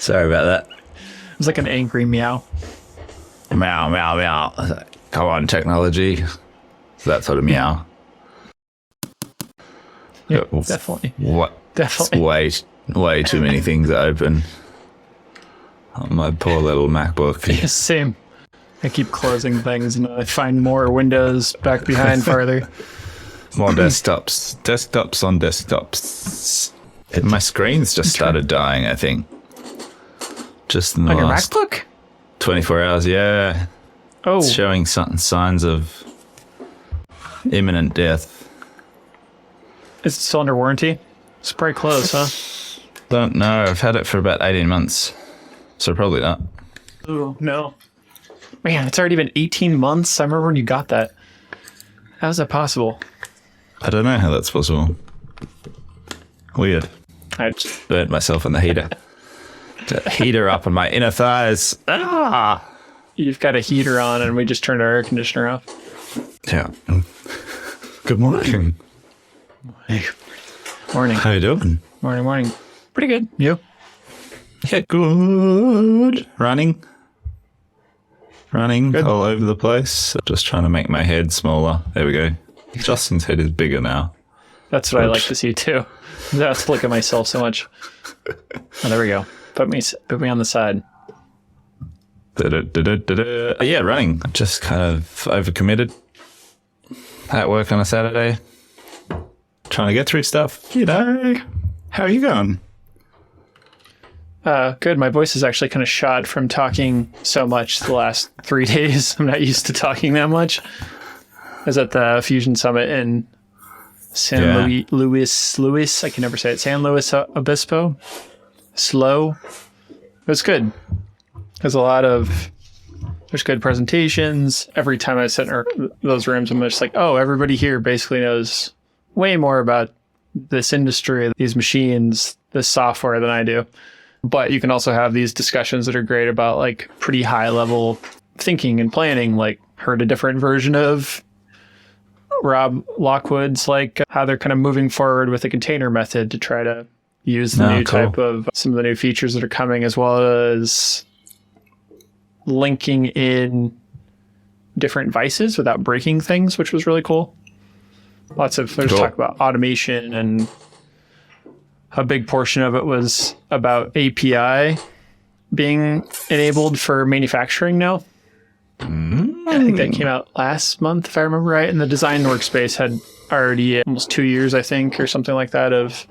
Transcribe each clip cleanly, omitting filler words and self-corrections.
Sorry about that. It was like an angry meow. Meow, meow, meow. Come on, technology. So that sort of meow. Yeah, definitely. What? Definitely. It's way too many things open on my poor little MacBook. Yeah, same. I keep closing things and I find more windows back behind farther. More desktops. Desktops on desktops. My screen's just started dying, I think. Just in the On your last MacBook? 24 hours, yeah. Oh, It's showing signs of imminent death. is it still under warranty? It's pretty close, huh? Don't know. I've had it for about 18 months. So probably not. Ooh, no. Man, it's already been 18 months. I remember when you got that. How is that possible? I don't know how that's possible. Weird. I just, Burnt myself on the heater. The heater up on my inner thighs. Ah! you've got a heater on and we just turned our air conditioner off. Yeah. Good morning. Morning. How you doing? Morning. Pretty good. You? Yeah, good. Running Good. all over the place. Just trying to make my head smaller. There we go. Justin's head is bigger now. That's what I like to see too. I have to look at myself so much. Oh, there we go. Put me on the side. Yeah, running. Just kind of overcommitted at work on a Saturday. Trying to get through stuff, you know. How are you going? Good. My voice is actually kind of shot from talking so much the last 3 days. I'm not used to talking that much. I was at the Fusion Summit in San Luis. I can never say it. San Luis Obispo. Slow. It was good. There's good presentations. Every time I sit in those rooms, I'm just like, oh, everybody here basically knows way more about this industry, these machines, this software than I do. But you can also have these discussions that are great about like pretty high level thinking and planning. Like heard a different version of Rob Lockwood's, like how they're kind of moving forward with the container method to try to use the new type of some of the new features that are coming, as well as linking in different vices without breaking things, which was really cool. There's talk about automation, and a big portion of it was about API being enabled for manufacturing now. I think that came out last month, if I remember right. And the design workspace had already almost 2 years, I think, or something like that, of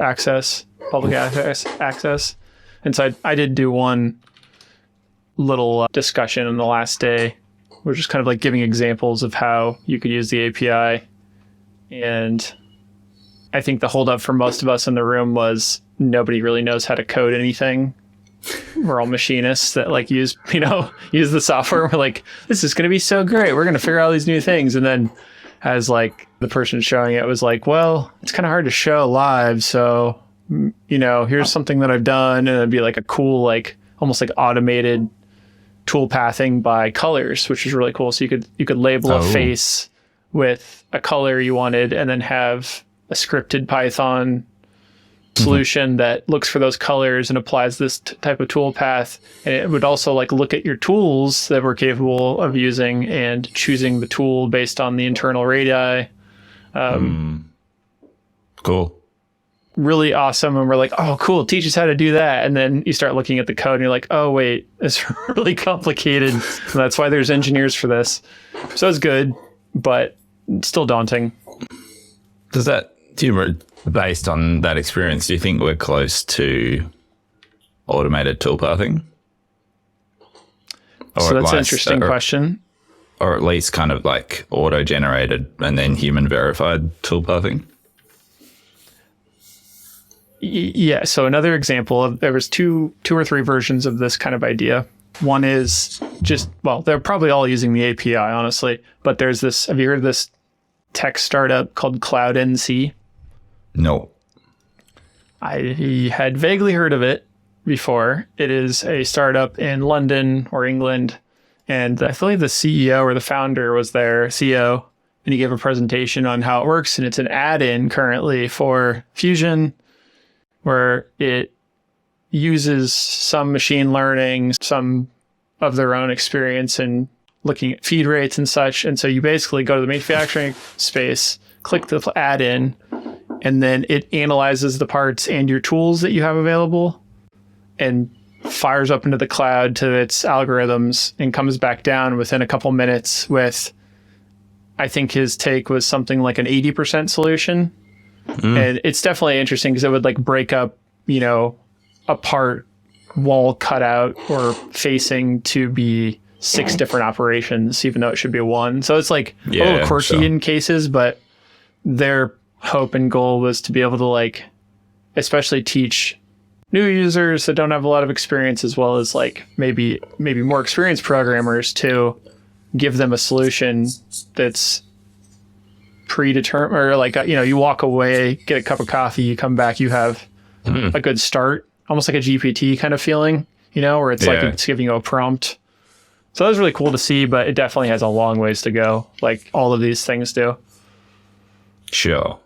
public access. And so I did do one little discussion on the last day, which is kind of like giving examples of how you could use the API. And I think the holdup for most of us in the room was nobody really knows how to code anything. We're all machinists that like use the software. We're like, this is going to be so great. We're going to figure out all these new things. And then as like the person showing it was like, well, it's kind of hard to show live. So, here's something that I've done. And it'd be like a cool, like almost like automated tool pathing by colors, which is really cool. So you could label a face with a color you wanted and then have a scripted Python solution that looks for those colors and applies this type of tool path. And it would also like look at your tools that we're capable of using and choosing the tool based on the internal radii. Cool. Really awesome. And we're like, oh, cool. Teach us how to do that. And then you start looking at the code and you're like, oh, wait, it's really complicated. And that's why there's engineers for this. So it's good, but still daunting. Based on that experience, do you think we're close to automated toolpathing? So that's an interesting question. Or at least kind of like auto-generated and then human-verified toolpathing? Yeah. So another example there was two or three versions of this kind of idea. One is they're probably all using the API, honestly. But there's this. Have you heard of this tech startup called CloudNC? No. I had vaguely heard of it before. It is a startup in London or England. And I believe the CEO or the founder was their CEO. And he gave a presentation on how it works. And it's an add-in currently for Fusion, where it uses some machine learning, some of their own experience in looking at feed rates and such. And so you basically go to the manufacturing space, click the add in, and then it analyzes the parts and your tools that you have available and fires up into the cloud to its algorithms and comes back down within a couple minutes with, I think his take was something like an 80% solution. And it's definitely interesting because it would like break up, a part wall cutout or facing to be 6 different operations, even though it should be 1. So it's like a little quirky in cases, but their hope and goal was to be able to like, especially teach new users that don't have a lot of experience, as well as like maybe more experienced programmers, to give them a solution that's predetermined, or like, you walk away, get a cup of coffee, you come back, you have a good start, almost like a GPT kind of feeling, where it's like it's giving you a prompt. So that was really cool to see, but it definitely has a long ways to go, like all of these things do. Sure.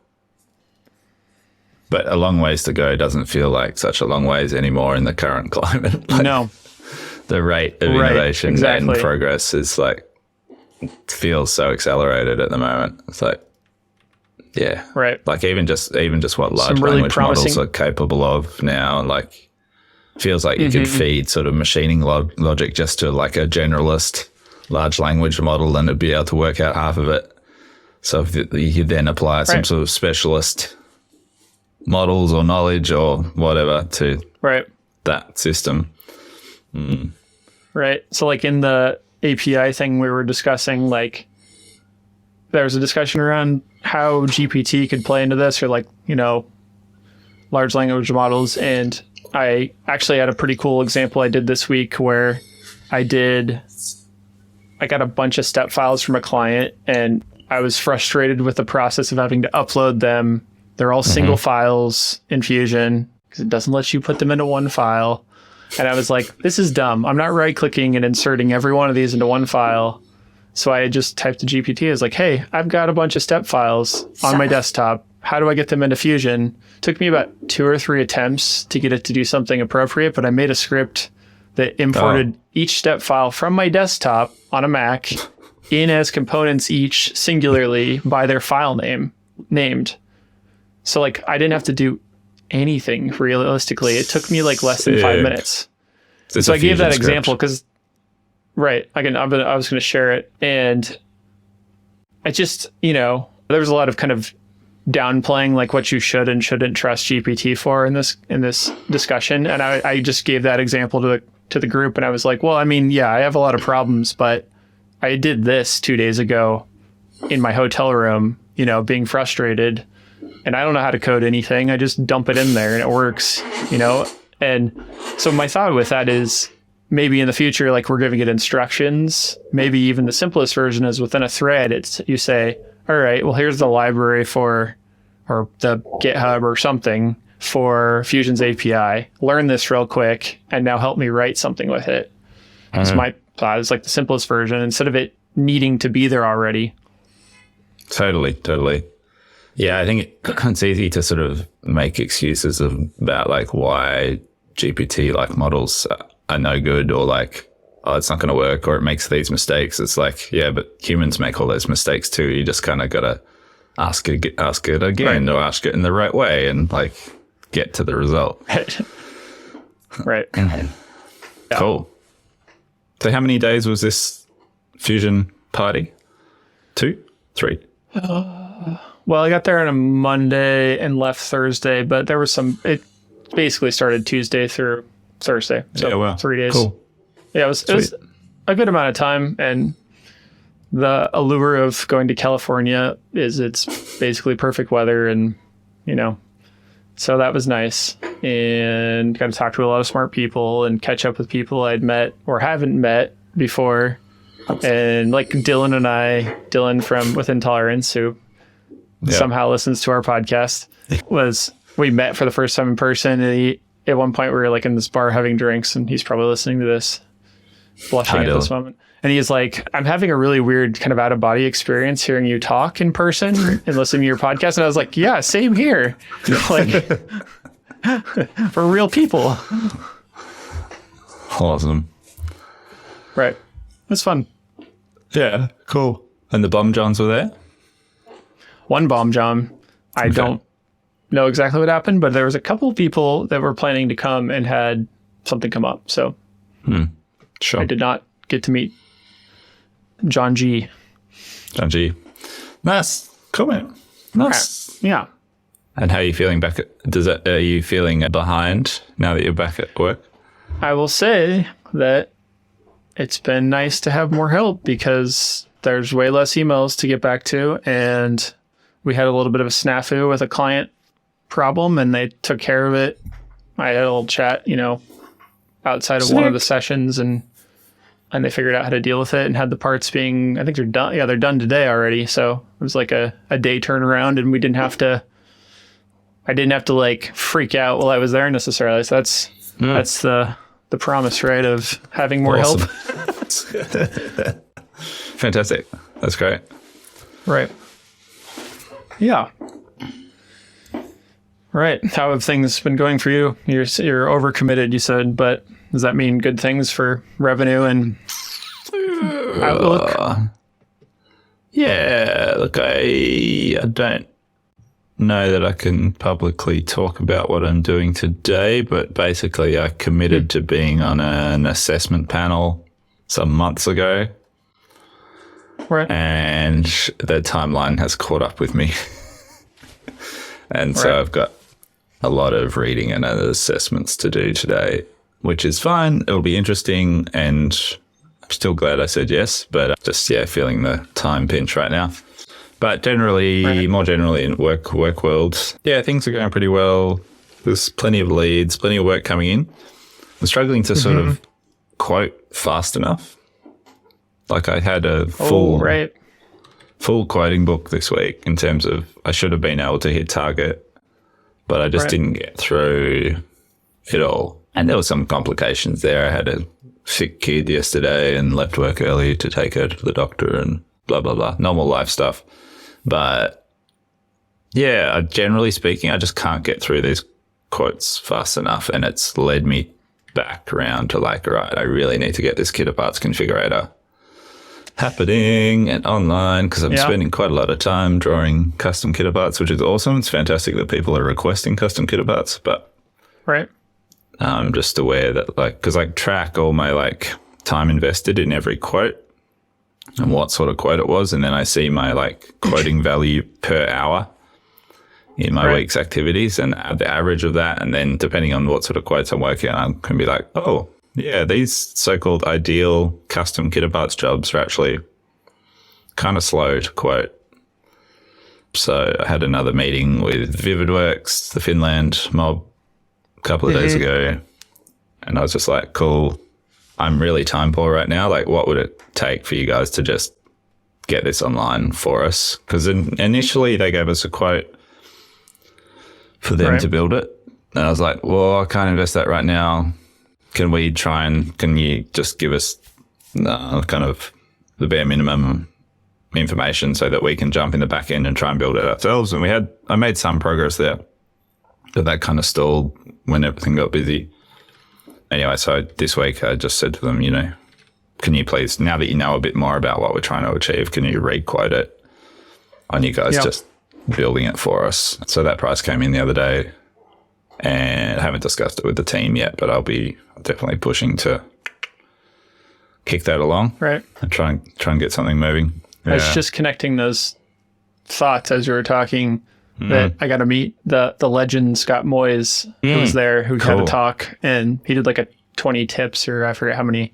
But a long ways to go doesn't feel like such a long ways anymore in the current climate. Like, no. The rate of innovation and progress is like, feels so accelerated at the moment. It's like, yeah. Right. Like even just what large language models are capable of now, like feels like you could feed sort of machining logic just to like a generalist large language model and it'd be able to work out half of it. So if you then apply some sort of specialist models or knowledge or whatever to that system. Right. So like in the API thing we were discussing, like there was a discussion around how GPT could play into this, or like, large language models. And I actually had a pretty cool example I did this week where I got a bunch of step files from a client and I was frustrated with the process of having to upload them. They're all single files in Fusion because it doesn't let you put them into one file. And I was like, this is dumb. I'm not right clicking and inserting every one of these into one file. So I just typed to GPT. I was like, hey, I've got a bunch of step files on my desktop. How do I get them into Fusion? Took me about 2 or 3 attempts to get it to do something appropriate, but I made a script that imported each step file from my desktop on a Mac in as components, each singularly by their file named. So like I didn't have to do anything realistically. It took me like less than 5 minutes. So I gave that example because, I was going to share it. And I just, there was a lot of kind of downplaying like what you should and shouldn't trust GPT for in this discussion. And I just gave that example to the group. And I was like, well, I mean, yeah, I have a lot of problems, but I did this 2 days ago in my hotel room, being frustrated. And I don't know how to code anything. I just dump it in there and it works, And so my thought with that is maybe in the future, like we're giving it instructions, maybe even the simplest version is within a thread. You say, all right, well, here's the library or the GitHub or something for Fusion's API. Learn this real quick and now help me write something with it. That's my thought. It's like the simplest version instead of it needing to be there already. Totally. Yeah, I think it's easy to sort of make excuses about like why GPT like models are no good, or like, oh, it's not going to work, or it makes these mistakes. It's like, yeah, but humans make all those mistakes too. You just kind of got to ask it again, or ask it in the right way and like get to the result. Right. Cool. So how many days was this Fusion party? 2? 3? Well, I got there on a Monday and left Thursday, but there was it basically started Tuesday through Thursday. So 3 days. Cool. Yeah, it was a good amount of time. And the allure of going to California is it's basically perfect weather and, so that was nice. And got to talk to a lot of smart people and catch up with people I'd met or haven't met before. And like Dylan from Within Tolerance, who somehow listens to our podcast, we met for the first time in person. And at one point we were like in this bar having drinks, and he's probably listening to this, blushing at this moment. And he's like, I'm having a really weird kind of out of body experience hearing you talk in person and listening to your podcast. And I was like, yeah, same here. Like, for real people. Awesome. Right. It was fun. Yeah, cool. And the Bomb Johns were there? One Bomb John. I don't know exactly what happened, but there was a couple of people that were planning to come and had something come up. So sure. I did not get to meet John G. John G. Nice. Cool, man. Nice. Yeah. And how are you feeling back are you feeling behind now that you're back at work? I will say that it's been nice to have more help because there's way less emails to get back to. And we had a little bit of a snafu with a client problem and they took care of it. I had a little chat, outside of one of the sessions and they figured out how to deal with it and had the parts being, I think they're done. Yeah, they're done today already. So it was like a day turnaround and I didn't have to like freak out while I was there necessarily. So that's the promise, right, of having more help. Fantastic. That's great. Right. Yeah. Right. How have things been going for you? You're overcommitted, you said, but does that mean good things for revenue and outlook? Yeah. Look, I don't know that I can publicly talk about what I'm doing today, but basically I committed to being on an assessment panel some months ago. Right. And the timeline has caught up with me. And so I've got a lot of reading and other assessments to do today, which is fine. It'll be interesting. And I'm still glad I said yes, but I'm just, feeling the time pinch right now. But more generally in work world, things are going pretty well. There's plenty of leads, plenty of work coming in. I'm struggling to sort of quote fast enough. Like I had a full quoting book this week in terms of I should have been able to hit target, but I just didn't get through it all. And there were some complications there. I had a sick kid yesterday and left work early to take her to the doctor and blah, blah, blah. Normal life stuff. But generally speaking, I just can't get through these quotes fast enough. And it's led me back around to like, right, I really need to get this Kitaparts configurator happening and online because I'm spending quite a lot of time drawing custom Kitaparts, which is awesome. It's fantastic that people are requesting custom Kitaparts, but I'm just aware that because I track all my time invested in every quote and what sort of quote it was, and then I see my quoting value per hour in my week's activities and add the average of that, and then depending on what sort of quotes I'm working on, I can be like, oh, yeah, these so-called ideal custom Kitaparts jobs are actually kind of slow to quote. So I had another meeting with VividWorks, the Finland mob, a couple of days ago, and I was just like, cool, I'm really time poor right now. What would it take for you guys to just get this online for us? Because initially they gave us a quote for them to build it. And I was like, well, I can't invest that right now. Can you just give us kind of the bare minimum information so that we can jump in the back end and try and build it ourselves? And I made some progress there, but that kind of stalled when everything got busy. Anyway, so this week I just said to them, can you please, now that you know a bit more about what we're trying to achieve, can you re-quote it on you guys just building it for us? So that price came in the other day. And I haven't discussed it with the team yet, but I'll be definitely pushing to kick that along. Right. And try and get something moving. I was just connecting those thoughts as you were talking that I got to meet the legend Scott Moyes who was there, who had a talk, and he did a 20 tips or I forget how many,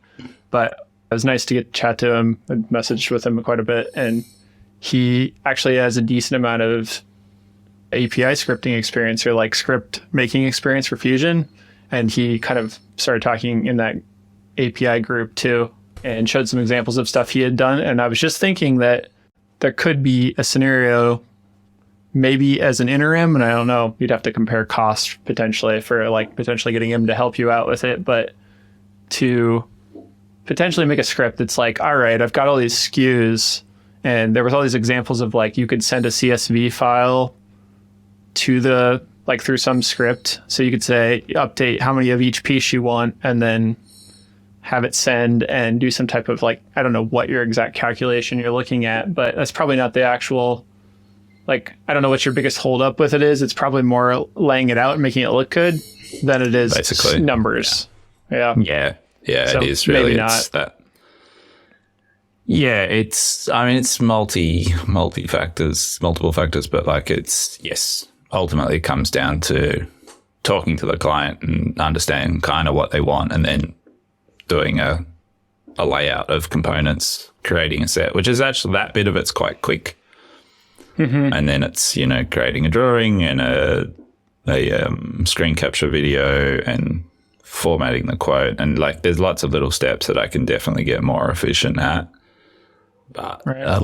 but it was nice to get to chat to him. I messaged with him quite a bit, and he actually has a decent amount of API scripting experience or script making experience for Fusion. And he kind of started talking in that API group too and showed some examples of stuff he had done. And I was just thinking that there could be a scenario maybe as an interim, and I don't know, you'd have to compare costs potentially for potentially getting him to help you out with it, but to potentially make a script that's all right, I've got all these SKUs and there was all these examples of you could send a CSV file to the like through some script. So you could say update how many of each piece you want, and then have it send and do some type of like, I don't know what your exact calculation you're looking at, but that's probably not the actual, like, I don't know what your biggest holdup with it is. It's probably more laying it out and making it look good than it is basically numbers. Yeah. So it is really, it's that. Yeah, it's multiple factors, but like ultimately it comes down to talking to the client and understanding kind of what they want, and then doing a layout of components, creating a set, which is actually, that bit of it's quite quick. Mm-hmm. And then it's, creating a drawing and a screen capture video and formatting the quote. And like, there's lots of little steps that I can definitely get more efficient at. But a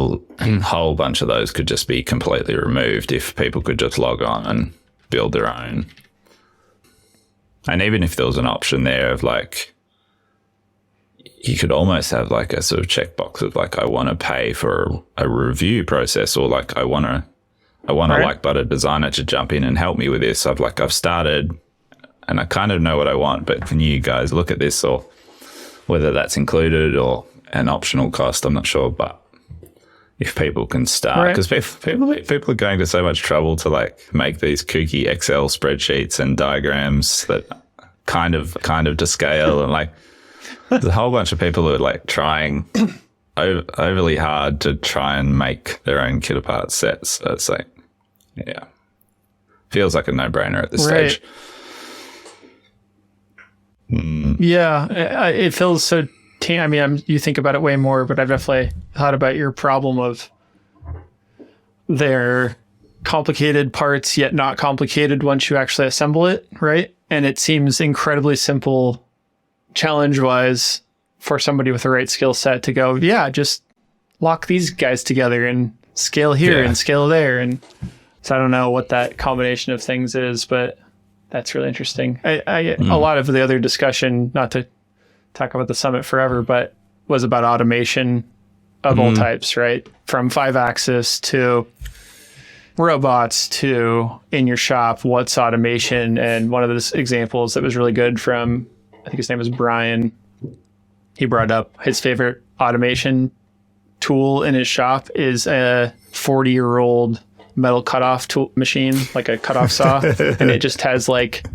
whole bunch of those could just be completely removed if people could just log on and build their own. And even if there was an option there of like, you could almost have like a sort of checkbox of like, I want to pay for a review process, or like I want to like but a designer to jump in and help me with this. I've started and I kind of know what I want, but can you guys look at this, or whether that's included or an optional cost, I'm not sure. But if people can start, because people are going to so much trouble to like make these kooky Excel spreadsheets and diagrams that kind of to scale, and like, there's a whole bunch of people who are like trying overly hard to try and make their own Kitapart sets. So it's like, feels like a no-brainer at this stage. Yeah, it feels so. I mean, you think about it way more, but I've definitely thought about your problem of they're complicated parts yet not complicated once you actually assemble it, right? And it seems incredibly simple challenge-wise for somebody with the right skill set to go, just lock these guys together and scale here and scale there. And so I don't know what that combination of things is, but that's really interesting. A lot of the other discussion, not to talk about the summit forever, but was about automation of all types, right? From 5-axis to robots to in your shop, what's automation? And one of those examples that was really good from, I think his name was Brian, he brought up his favorite automation tool in his shop is a 40-year-old metal cutoff machine, like a cutoff saw. And it just has like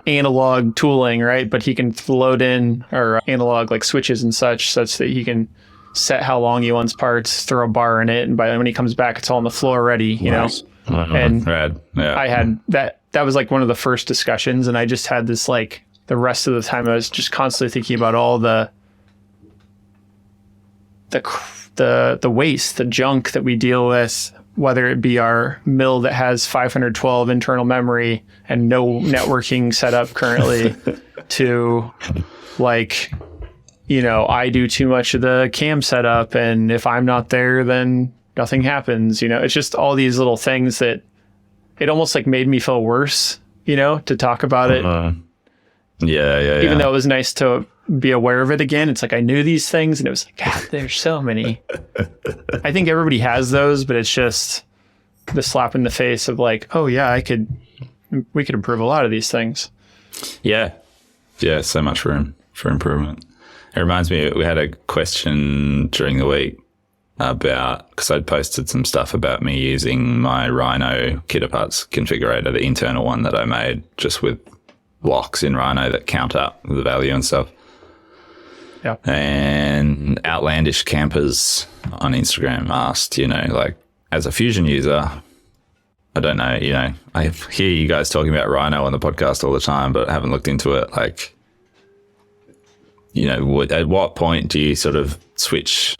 analog tooling, right? But he can load in or analog like switches and such that he can set how long he wants parts, throw a bar in it, and when he comes back, it's all on the floor ready, you know? And I had that was like one of the first discussions, and I just had this like, the rest of the time I was just constantly thinking about all the waste, the junk that we deal with, whether it be our mill that has 512 internal memory and no networking set up currently to like, I do too much of the cam setup, and if I'm not there, then nothing happens. It's just all these little things that it almost like made me feel worse, to talk about it. Even though it was nice to be aware of it again, it's like I knew these things, and it was like, God, there's so many. I think everybody has those, but it's just the slap in the face of like, oh yeah, we could improve a lot of these things. Yeah, so much room for improvement. It reminds me, we had a question during the week about, because I'd posted some stuff about me using my Rhino Kitaparts configurator, the internal one that I made, just with blocks in Rhino that count up the value and stuff. Yeah. And Outlandish Campers on Instagram asked, like, as a Fusion user, I don't know, I hear you guys talking about Rhino on the podcast all the time, but I haven't looked into it. Like, at what point do you sort of switch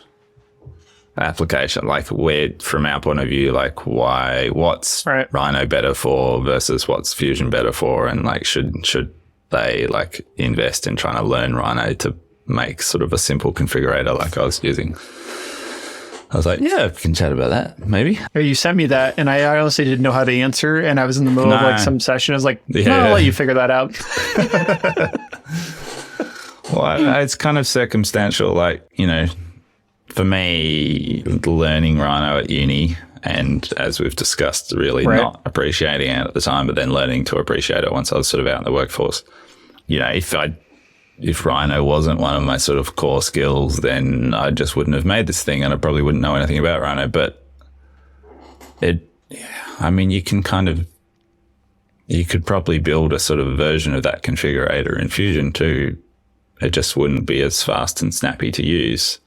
application? Like, where, from our point of view, like, what's Rhino better for versus what's Fusion better for? And like, should they like invest in trying to learn Rhino to make sort of a simple configurator like I was using? I was like, yeah, we can chat about that, maybe. You sent me that, and I honestly didn't know how to answer, and I was in the middle of like some session. I was like, I'll let you figure that out. Well, it's kind of circumstantial. Like, for me, learning Rhino at uni And as we've discussed, really not appreciating it at the time, but then learning to appreciate it once I was sort of out in the workforce. You know, if Rhino wasn't one of my sort of core skills, then I just wouldn't have made this thing and I probably wouldn't know anything about Rhino. But you could probably build a sort of version of that configurator in Fusion too. It just wouldn't be as fast and snappy to use.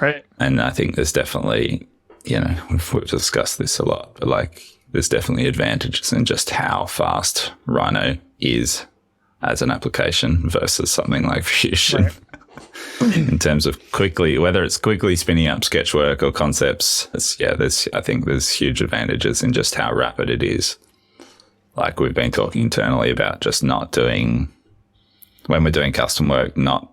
Right. And I think there's definitely, you know, we've discussed this a lot, but like there's definitely advantages in just how fast Rhino is as an application versus something like Fusion. Right. In terms of whether it's quickly spinning up sketch work or concepts, I think there's huge advantages in just how rapid it is. Like we've been talking internally about just not doing, when we're doing custom work, not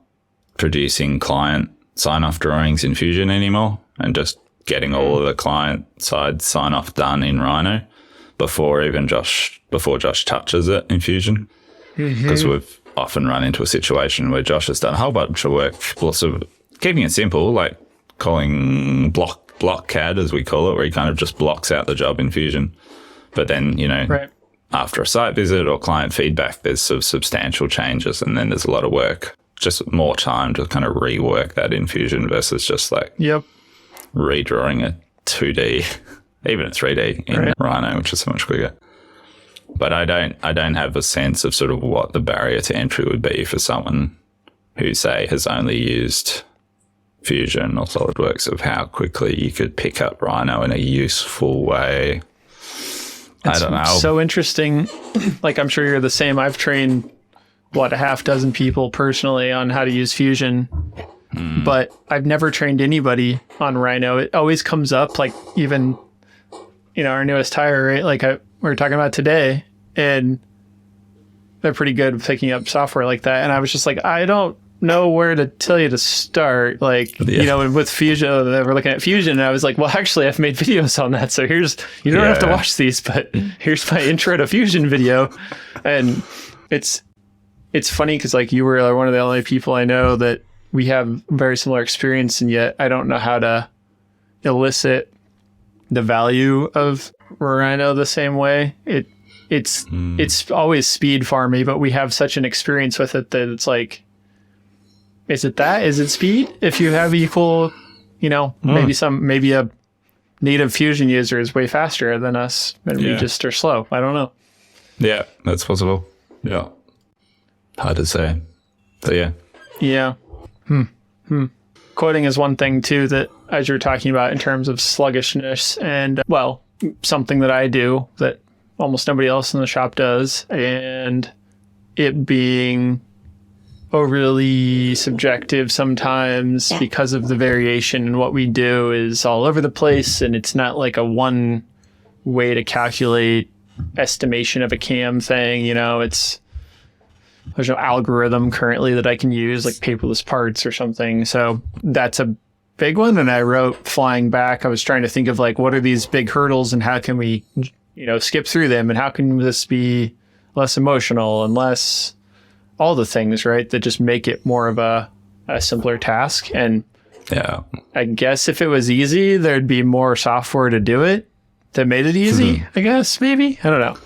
producing client sign-off drawings in Fusion anymore and just getting all of the client side sign-off done in Rhino before Josh touches it in Fusion. Because we've often run into a situation where Josh has done a whole bunch of work, well, sort of keeping it simple, like calling block CAD, as we call it, where he kind of just blocks out the job in Fusion. But then, you know, after a site visit or client feedback, there's sort of substantial changes and then there's a lot of work, just more time to kind of rework that in Fusion versus just like redrawing a 2D, even a 3D in Rhino, which is so much quicker. But I don't have a sense of sort of what the barrier to entry would be for someone who, say, has only used Fusion or SolidWorks, of how quickly you could pick up Rhino in a useful way. I don't know. So interesting. Like, I'm sure you're the same. I've trained, a half dozen people personally on how to use Fusion, but I've never trained anybody on Rhino. It always comes up, like even, you know, our newest hire, right? Like we were talking about today, and they're pretty good at picking up software like that. And I was just like, I don't know where to tell you to start. Like, you know, with Fusion, we're looking at Fusion, and I was like, well, actually, I've made videos on that. So you don't have to watch these, but here's my intro to Fusion video. And it's funny because like you were one of the only people I know that we have very similar experience, and yet I don't know how to elicit the value of Rhino the same way. It's always speed for me, but we have such an experience with it that it's like, is it speed? If you have equal, you know, maybe a native Fusion user is way faster than us, and we just are slow. I don't know. Yeah, that's possible. Yeah. Hard to say. So yeah. Yeah. Quoting is one thing too that, as you're talking about, in terms of sluggishness, and well, something that I do that almost nobody else in the shop does, and it being overly subjective sometimes because of the variation in what we do is all over the place, and it's not like a one way to calculate estimation of a cam thing. You know, there's no algorithm currently that I can use, like paperless parts or something. So that's a big one. And I wrote, flying back, I was trying to think of like, what are these big hurdles and how can we, you know, skip through them, and how can this be less emotional and less all the things, right, that just make it more of a simpler task. And I guess if it was easy, there'd be more software to do it that made it easy, I guess, maybe. I don't know.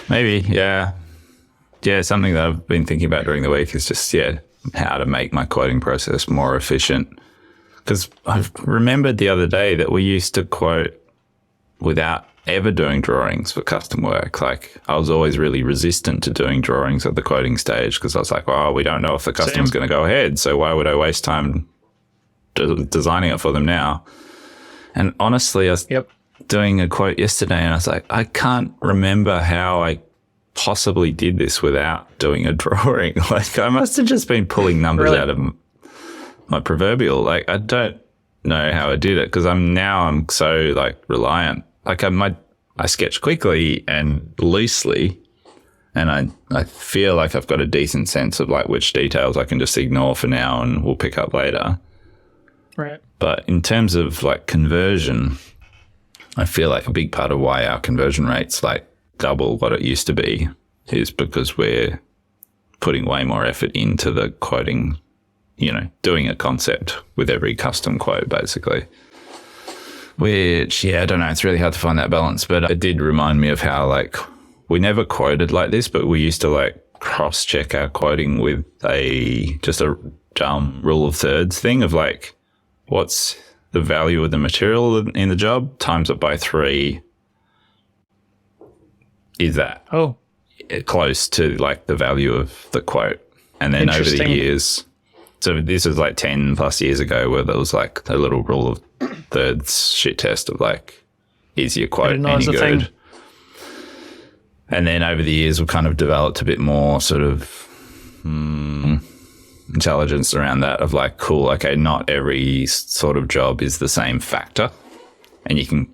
Maybe, yeah. Yeah, something that I've been thinking about during the week is just, how to make my quoting process more efficient. Because I remembered the other day that we used to quote without ever doing drawings for custom work. Like, I was always really resistant to doing drawings at the quoting stage because I was like, well, we don't know if the customer's going to go ahead, so why would I waste time designing it for them now? And honestly, I was doing a quote yesterday and I was like, I can't remember how I possibly did this without doing a drawing. Like, I must have just been pulling numbers out of my proverbial. Like, I don't know how I did it because I'm so like reliant. Like, I sketch quickly and loosely, and I feel like I've got a decent sense of like which details I can just ignore for now and we'll pick up later. Right. But in terms of like conversion, I feel like a big part of why our conversion rate's like double what it used to be is because we're putting way more effort into the quoting, you know, doing a concept with every custom quote basically. Which, yeah, I don't know. It's really hard to find that balance. But it did remind me of how, like, we never quoted like this, but we used to, like, cross-check our quoting with just a rule of thirds thing of, like, what's the value of the material in the job, times it by 3. Is that close to, like, the value of the quote? And then over the years, so this was like 10 plus years ago, where there was like a little rule of thirds shit test of like, is your quote any good? Thing. And then over the years, we've kind of developed a bit more sort of intelligence around that of like, cool, okay, not every sort of job is the same factor. And you can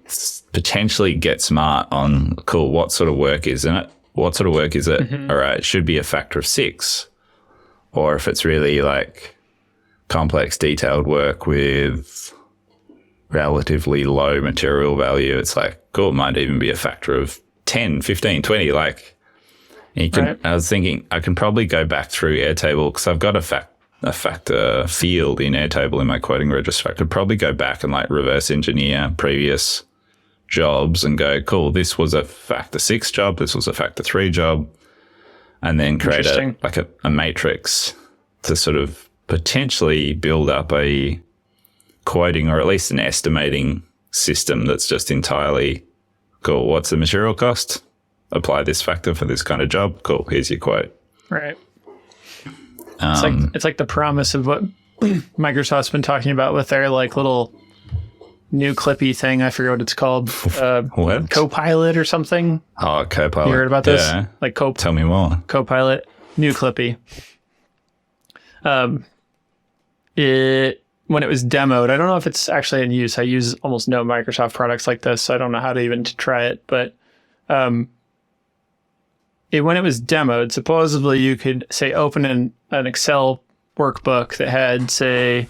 potentially get smart on, cool, what sort of work is in it? What sort of work is it? All right, it should be a factor of 6. Or if it's really like complex, detailed work with relatively low material value, it's like, cool, it might even be a factor of 10, 15, 20. Like, you can, I was thinking I can probably go back through Airtable because I've got a factor field in Airtable in my quoting register. I could probably go back and like reverse engineer previous jobs and go, cool, this was a factor 6 job, this was a factor 3 job, and then create a matrix to sort of potentially build up a quoting or at least an estimating system that's just entirely, cool, what's the material cost? Apply this factor for this kind of job. Cool, here's your quote. Right. It's like the promise of what Microsoft's been talking about with their like little new Clippy thing. I forget what it's called. What? Copilot or something. Oh, Copilot. You heard about this? Yeah. Like Tell me more. Copilot, new Clippy. When it was demoed, I don't know if it's actually in use. I use almost no Microsoft products like this, so I don't know how to even try it. But when it was demoed, supposedly you could say open an Excel workbook that had, say,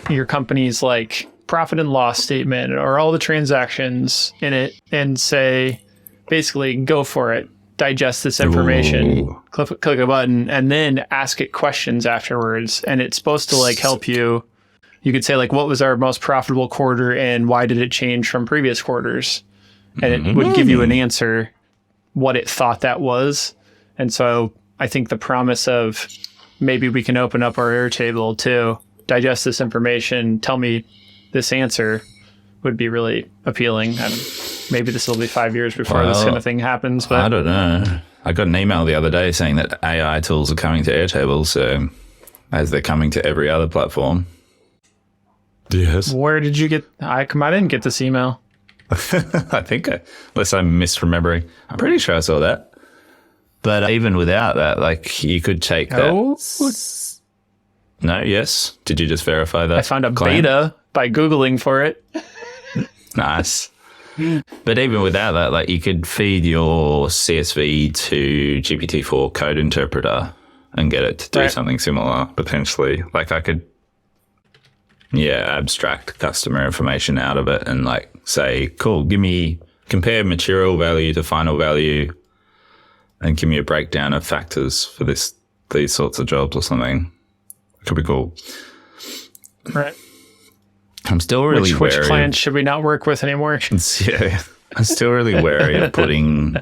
your company's like profit and loss statement or all the transactions in it, and say, basically, go for it, digest this information, click a button, and then ask it questions afterwards. And it's supposed to like help you. You could say like, what was our most profitable quarter and why did it change from previous quarters? And it would give you an answer, what it thought that was. And so I think the promise of maybe we can open up our Airtable to digest this information, tell me this answer, would be really appealing. And maybe this will be 5 years before this kind of thing happens. But I don't know. I got an email the other day saying that AI tools are coming to Airtable, so as they're coming to every other platform. Yes. Where did you get? I didn't get this email. I think, unless I'm misremembering, I'm pretty sure I saw that. But even without that, like you could take that. No, yes. Did you just verify that? I found a beta by Googling for it. Nice. But even without that, like you could feed your CSV to GPT-4 code interpreter and get it to do something similar, potentially. Like I could, abstract customer information out of it and like say, cool, compare material value to final value and give me a breakdown of factors for these sorts of jobs or something. It could be cool. Right. I'm still really wary. Which clients should we not work with anymore? Yeah. I'm still really wary of putting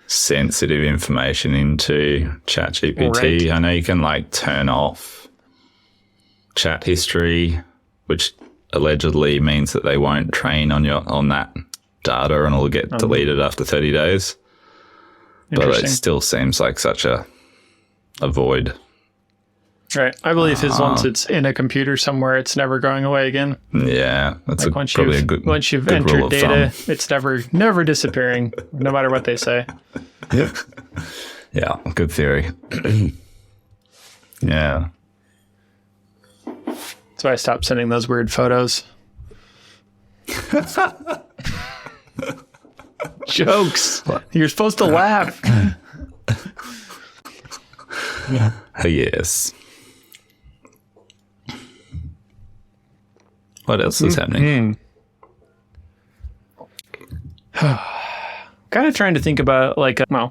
sensitive information into ChatGPT. Right. I know you can like turn off chat history, which allegedly means that they won't train on that data and it'll get deleted after 30 days. But it still seems like such a void. Right. I believe once it's in a computer somewhere, it's never going away again. Yeah. That's like once you've entered data, it's never disappearing, no matter what they say. Yeah. Yeah. Good theory. Yeah. That's why I stopped sending those weird photos. Jokes. You're supposed to laugh. Yes. What else is happening? Kind of trying to think about like, I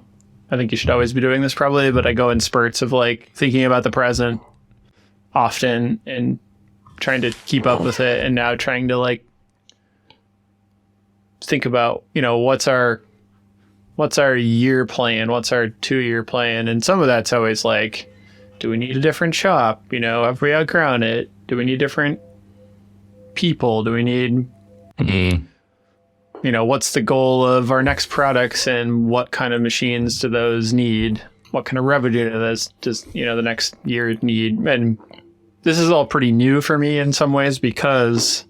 think you should always be doing this probably, but I go in spurts of like thinking about the present often and trying to keep up with it, and now trying to like think about, what's our year plan? What's our 2-year plan? And some of that's always like, do we need a different shop? Have we outgrown it? Do we need different people? Do we need, what's the goal of our next products and what kind of machines do those need? What kind of revenue does the next year need? And this is all pretty new for me in some ways because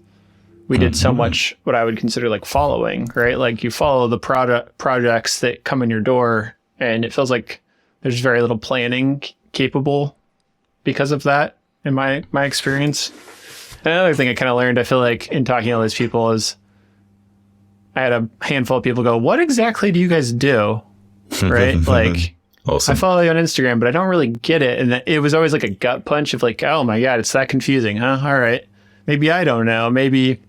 we did so much what I would consider like following, right? Like you follow the projects that come in your door, and it feels like there's very little planning capable because of that in my experience. Another thing I kind of learned, I feel like, in talking to all these people is I had a handful of people go, what exactly do you guys do? Right? Like, awesome. I follow you on Instagram, but I don't really get it. And it was always like a gut punch of like, oh my God, it's that confusing, huh? All right. Maybe I don't know. Maybe,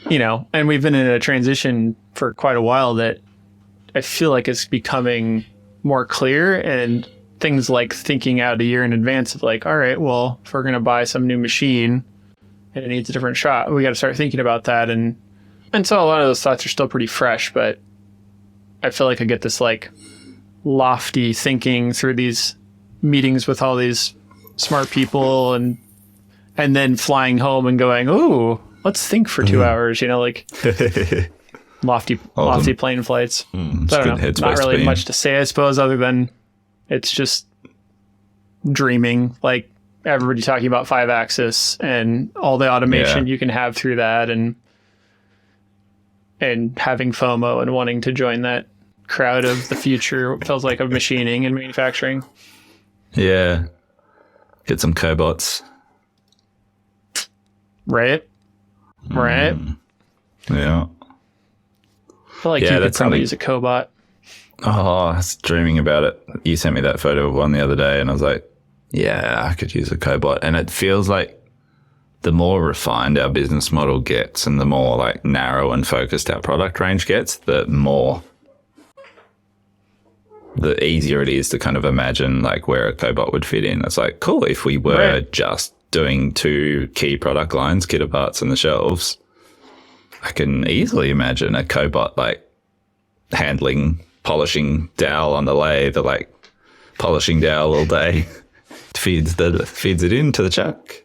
and we've been in a transition for quite a while that I feel like it's becoming more clear, and things like thinking out a year in advance of like, all right, well, if we're going to buy some new machine and it needs a different shop, we got to start thinking about that. And so a lot of those thoughts are still pretty fresh, but I feel like I get this like lofty thinking through these meetings with all these smart people and then flying home and going, ooh, let's think for 2 hours, like lofty plane flights. So I don't know, not really much to say, I suppose, other than it's just dreaming, like everybody talking about 5-axis and all the automation you can have through that, and having FOMO and wanting to join that crowd of the future, it feels like, of machining and manufacturing. Yeah. Get some cobots. Right? Yeah. I feel like you could probably use a cobot. Oh, I was dreaming about it. You sent me that photo of one the other day, and I was like, yeah, I could use a cobot. And it feels like the more refined our business model gets and the more like narrow and focused our product range gets, the easier it is to kind of imagine like where a cobot would fit in. It's like, cool, if we were just doing 2 key product lines, kit parts and the shelves, I can easily imagine a cobot like polishing dowel on the lathe, like polishing dowel all day, feeds it into the chuck.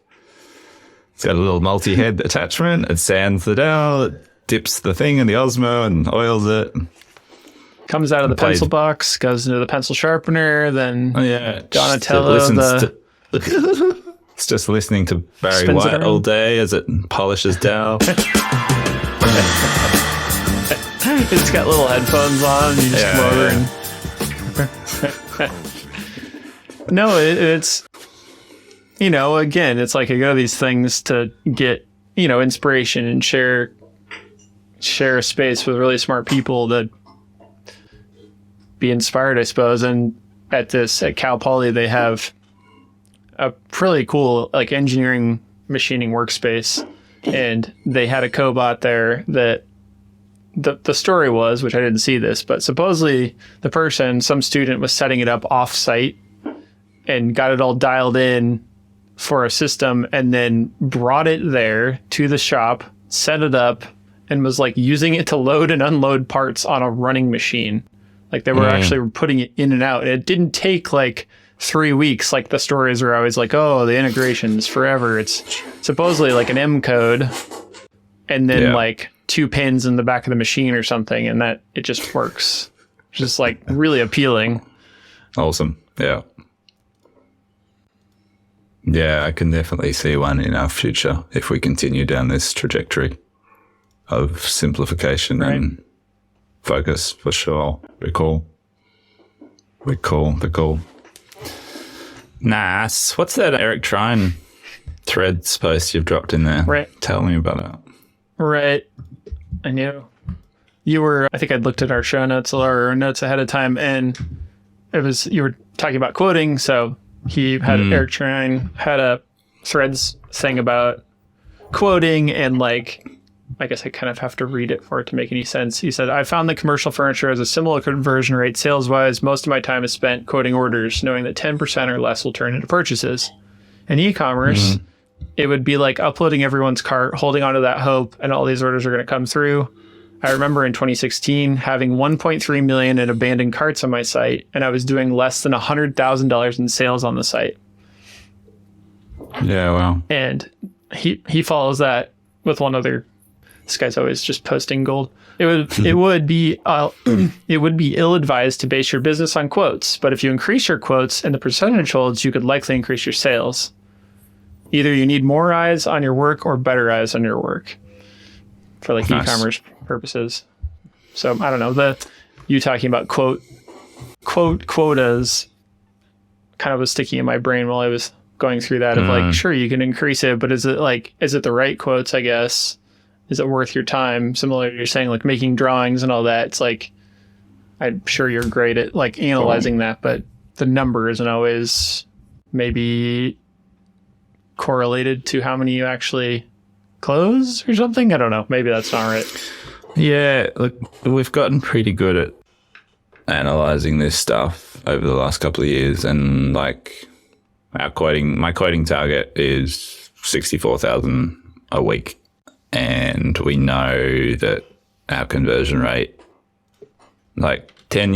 It's got a little multi-head attachment. It sands the dowel, it dips the thing in the Osmo and oils it. Comes out of the pencil box, goes into the pencil sharpener, then Donatello. It's just listening to Barry White all day as it polishes dowel. It's got little headphones on, and you just come over and... No, it's... again, it's like I go to these things to get, inspiration and share a space with really smart people to be inspired, I suppose. And at Cal Poly, they have a really cool like engineering machining workspace, and they had a cobot there that the story was, which I didn't see this, but supposedly some student was setting it up off site and got it all dialed in for a system, and then brought it there to the shop, set it up, and was like using it to load and unload parts on a running machine. Like they were actually putting it in and out. And it didn't take like 3 weeks. Like the stories are always like, oh, the integration's forever. It's supposedly like an M code and then like 2 pins in the back of the machine or something. And that it just works. Just like really appealing. Awesome. Yeah. Yeah, I can definitely see one in our future if we continue down this trajectory of simplification and focus, for sure. Be cool. Nice. What's that Eric Trine Threads post you've dropped in there? Right. Tell me about it. Right. I knew. I think I'd looked at our show notes or notes ahead of time, and you were talking about quoting, so he had Eric Trine had a Threads thing about quoting, and like, I guess I kind of have to read it for it to make any sense. He said, I found that commercial furniture has a similar conversion rate sales-wise. Most of my time is spent quoting orders, knowing that 10% or less will turn into purchases. In e-commerce, it would be like uploading everyone's cart, holding onto that hope, and all these orders are going to come through. I remember in 2016 having 1.3 million in abandoned carts on my site, and I was doing less than $100,000 in sales on the site. Yeah, wow. And he follows that with one other. This guy's always just posting gold. It would be ill-advised to base your business on quotes, but if you increase your quotes and the percentage holds, you could likely increase your sales. Either you need more eyes on your work or better eyes on your work for like e-commerce purposes. So I don't know, you talking about quotas kind of was sticking in my brain while I was going through that of like, sure, you can increase it, but is it the right quotes, I guess? Is it worth your time? Similar to you're saying, like making drawings and all that. It's like, I'm sure you're great at like analyzing that, but the number isn't always maybe correlated to how many you actually close or something. I don't know. Maybe that's not right. Yeah, look, we've gotten pretty good at analyzing this stuff over the last couple of years, and like my quoting target is 64,000 a week. And we know that our conversion rate, like 5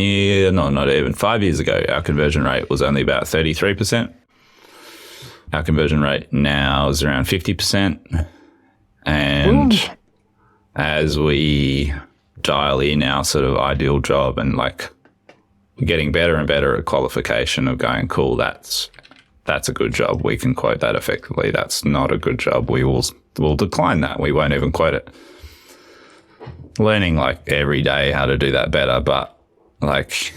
years ago, our conversion rate was only about 33%. Our conversion rate now is around 50%. And as we dial in our sort of ideal job and like getting better and better at qualification of going, cool, that's a good job. We can quote that effectively. That's not a good job. We'll decline that. We won't even quote it. Learning like every day how to do that better, but like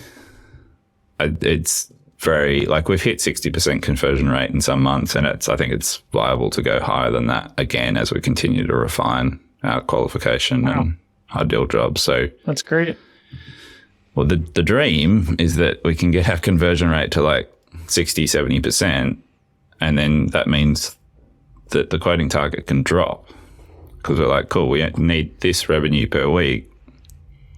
it's very like we've hit 60% conversion rate in some months, and I think it's viable to go higher than that again as we continue to refine our qualification and ideal job. So that's great. Well, the dream is that we can get our conversion rate to like 60-70%, and then that means that the quoting target can drop because we're like, cool, we need this revenue per week.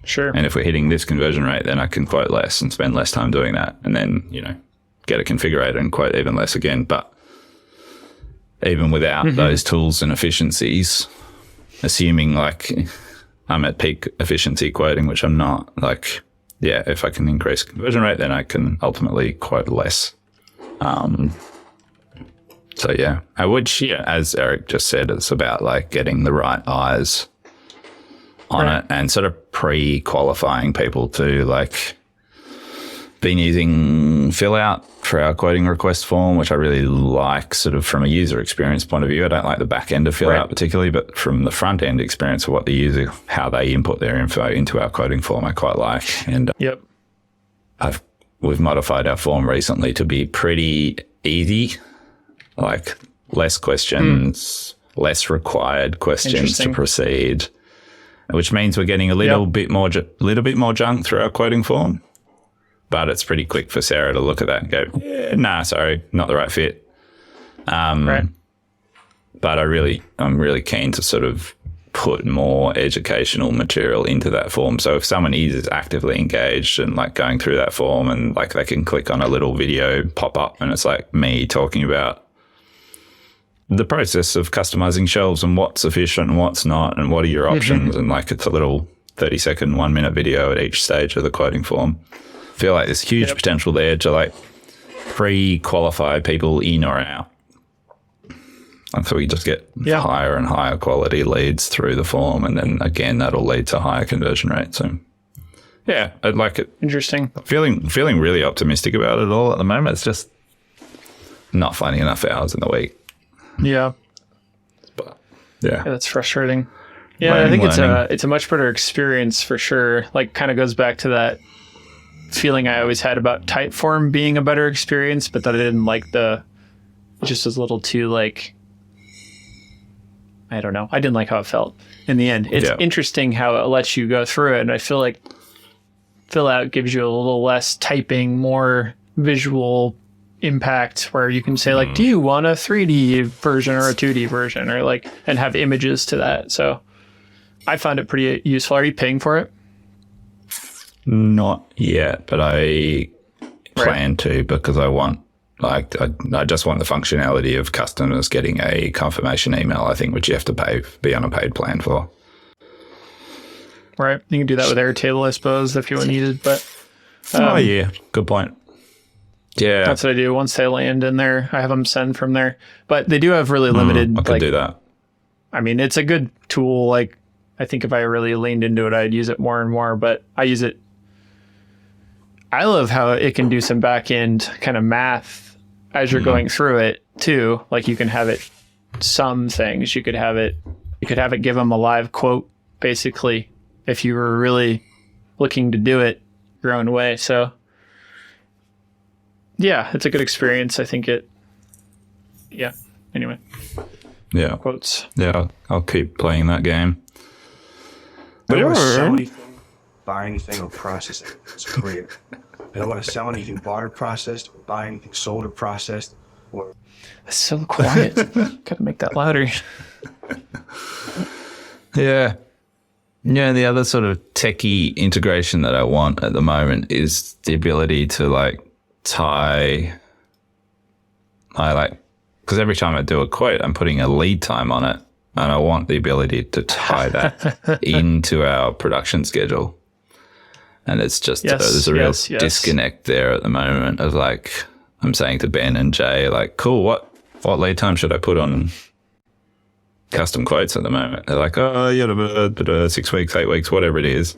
Sure. And if we're hitting this conversion rate, then I can quote less and spend less time doing that, and then, get a configurator and quote even less again. But even without those tools and efficiencies, assuming like I'm at peak efficiency quoting, which I'm not, like, yeah, if I can increase conversion rate, then I can ultimately quote less. So yeah, as Eric just said, it's about like getting the right eyes on it and sort of pre-qualifying people to like been using fill out for our quoting request form, which I really like sort of from a user experience point of view. I don't like the back end of fill out particularly, but from the front end experience of what the user, how they input their info into our quoting form, I quite like. And we've modified our form recently to be pretty easy, like less questions, less required questions to proceed, which means we're getting a little bit more junk through our quoting form. But it's pretty quick for Sarah to look at that and go, nah, sorry, not the right fit. But I'm really keen to sort of put more educational material into that form. So if someone is actively engaged and like going through that form, and like they can click on a little video pop up and it's like me talking about the process of customizing shelves and what's efficient and what's not and what are your options. And like it's a little 30-second, 1-minute video at each stage of the quoting form. I feel like there's huge potential there to like pre-qualify people in or out. And so we just get higher and higher quality leads through the form, and then again that'll lead to higher conversion rate. So yeah, I'd like it. Interesting. Feeling really optimistic about it all at the moment. It's just not finding enough hours in the week. Yeah. But yeah that's frustrating. Yeah, I think it's a much better experience for sure. Like kind of goes back to that feeling I always had about Typeform being a better experience, but that I didn't like it just was a little too like, I don't know. I didn't like how it felt in the end. It's interesting how it lets you go through it. And I feel like fill out gives you a little less typing, more visual impact where you can say like, do you want a 3D version or a 2D version, or like, and have images to that. So I found it pretty useful. Are you paying for it? Not yet, but I plan to, because I want Like I just want the functionality of customers getting a confirmation email, I think, which you have to be on a paid plan for. Right. You can do that with Airtable, I suppose, if you needed, but... oh, yeah. Good point. Yeah. That's what I do. Once they land in there, I have them send from there. But they do have really limited... I could do that. I mean, it's a good tool. Like, I think if I really leaned into it, I'd use it more and more, but I use it... I love how it can do some back-end kind of math as you're going through it, too. Like, you can have it... Some things, you could have it give them a live quote, basically, if you were really looking to do it your own way. So yeah, it's a good experience. I think anyway. Yeah. Quotes. Yeah, I'll keep playing that game. I don't want to sell anything, buy anything, or process it. It's a career. I don't want to sell anything bought or processed, or buy anything sold or processed. It's so quiet. Gotta make that louder. Yeah. Yeah, the other sort of techie integration that I want at the moment is the ability to like tie, because every time I do a quote, I'm putting a lead time on it, and I want the ability to tie that into our production schedule. And it's just, there's a real disconnect there at the moment of like, I'm saying to Ben and Jay, like, cool, what lead time should I put on custom quotes at the moment? They're like, oh, yeah, 6 weeks, 8 weeks, whatever it is,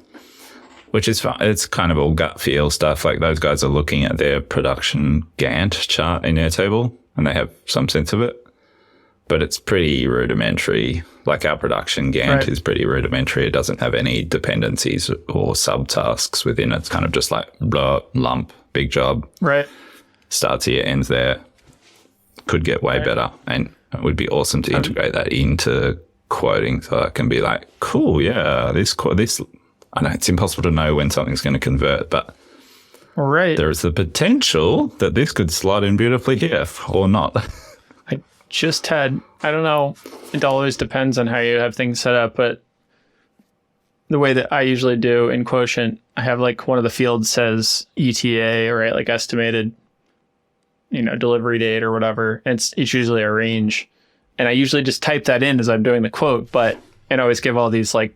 which is fine. It's kind of all gut feel stuff. Like those guys are looking at their production Gantt chart in Airtable and they have some sense of it, but it's pretty rudimentary. Like our production Gantt is pretty rudimentary. It doesn't have any dependencies or subtasks within it. It's kind of just like blah, lump, big job. Right. Starts here, ends there. Could get way better. And it would be awesome to integrate that into quoting, so I can be like, cool, yeah, this. I know it's impossible to know when something's going to convert, but there is the potential that this could slot in beautifully here or not. I just had, I don't know, it always depends on how you have things set up, but the way that I usually do in Quotient, I have like one of the fields says ETA, right, like estimated, delivery date or whatever. It's usually a range. And I usually just type that in as I'm doing the quote, and always give all these like,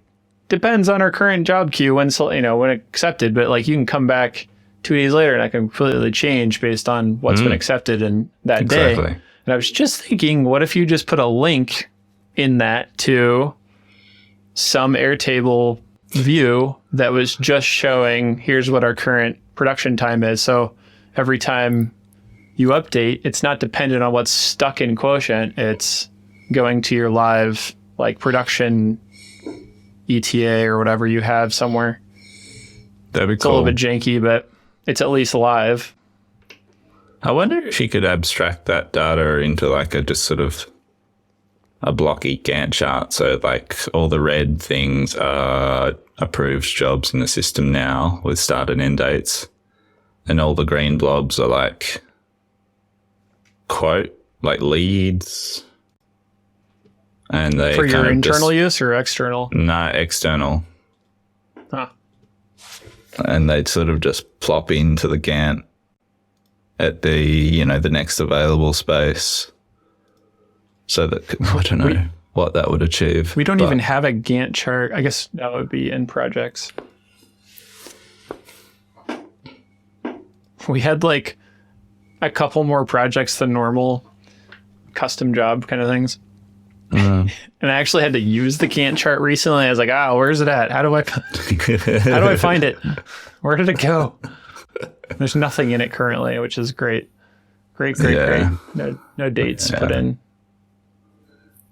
depends on our current job queue when accepted, but like you can come back 2 days later and I can completely change based on what's been accepted in that day. And I was just thinking, what if you just put a link in that to some Airtable view that was just showing, here's what our current production time is. So every time you update, it's not dependent on what's stuck in Quotient. It's going to your live like production ETA or whatever you have somewhere. That'd be cool. It's a little bit janky, but it's at least live. I wonder if you could abstract that data into like just sort of a blocky Gantt chart. So like all the red things are approved jobs in the system now with start and end dates. And all the green blobs are like quote, like leads. And they for your internal use or external? No, external. Huh. And they'd sort of just plop into the Gantt at the, the next available space. So that, I don't know what that would achieve. We don't even have a Gantt chart. I guess that would be in projects. We had like a couple more projects than normal, custom job kind of things. And I actually had to use the Gantt chart recently. I was like, where's it at? How do I find it? Where did it go? There's nothing in it currently, which is great. Great. No dates put in.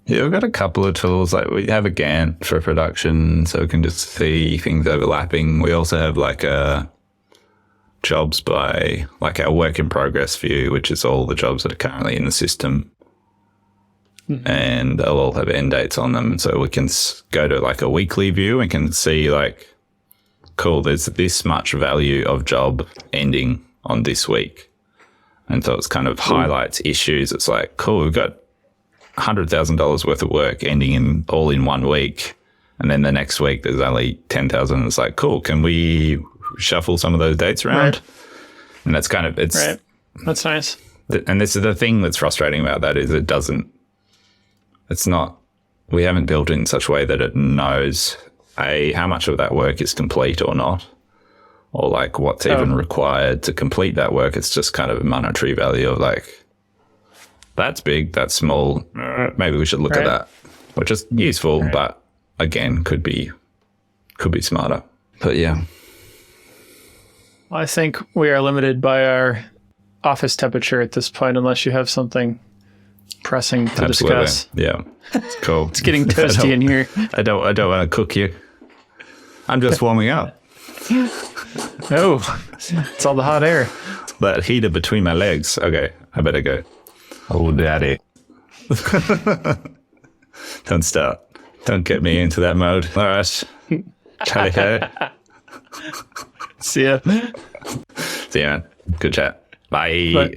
Yeah, we've got a couple of tools. Like we have a Gantt for production, so we can just see things overlapping. We also have like a jobs by like our work in progress view, which is all the jobs that are currently in the system. And they'll all have end dates on them. So we can go to like a weekly view and can see like, cool, there's this much value of job ending on this week. And so it's kind of highlights issues. It's like, cool, we've got $100,000 worth of work ending all in 1 week. And then the next week there's only 10,000. It's like, cool, can we shuffle some of those dates around? Right. And that's kind of, right. That's nice. And this is the thing that's frustrating about that is we haven't built it in such a way that it knows how much of that work is complete or not, or like what's even required to complete that work. It's just kind of a monetary value of like, that's big, that's small. Maybe we should look at that, which is useful, but again, could be smarter. But yeah. I think we are limited by our office temperature at this point, unless you have something pressing to discuss. Yeah, cool. It's getting toasty in here. I don't want to cook you. I'm just warming up. No, it's all the hot air. That heater between my legs. Okay, I better go. Oh, daddy. Don't start. Don't get me into that mode. All right. Calico. See ya. See ya, man. Good chat. Bye.